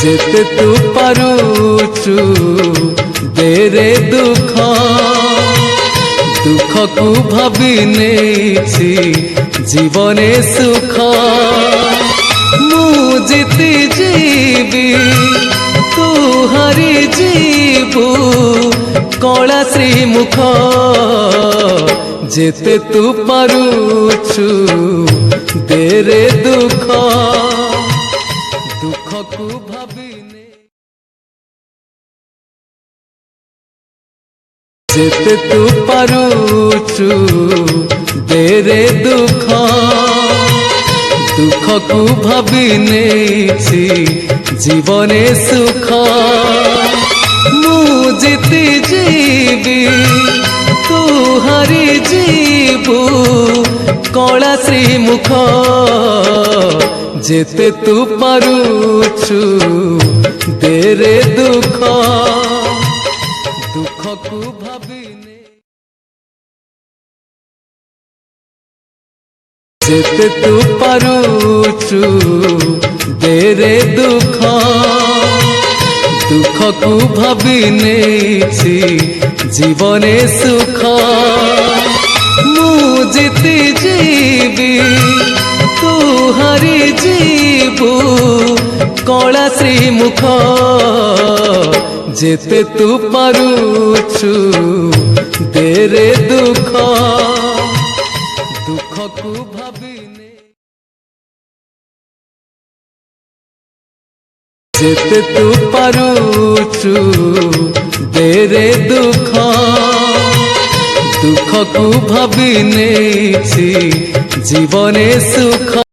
যেতে তু পারুচু দেরে দুঃখ দুঃখকু ভাবি নেছি জীবনে সুখ মু জিতি যাবি তু হারি যাবু কলা শ্রীমুখ যেতে তু পারুচু দেরে দুঃখ দুঃখকু ভাবি যেতে তু পারুচু দেরে দুঃখ দুঃখকু ভাবি নেছি জীবনে সুখ মু জিতি যাবি তু হারি যাবু কলা শ্রীমুখ যেতে তু পারুচু দেরে দুঃখ দুঃখকু ভাবি যেতে তু পারুচু দেরে দুঃখ দুঃখকু ভাবি নেছি জীবনে সুখ মু জিতি যাবি তু হারি যাবু কলা শ্রীমুখ যেতে তু পারুচু দেরে দুঃখ দুঃখকু ভাবি যেতে তু পারুচু দেরে দুঃখ দুঃখকু ভাবি নেছি জীবনে সুখ।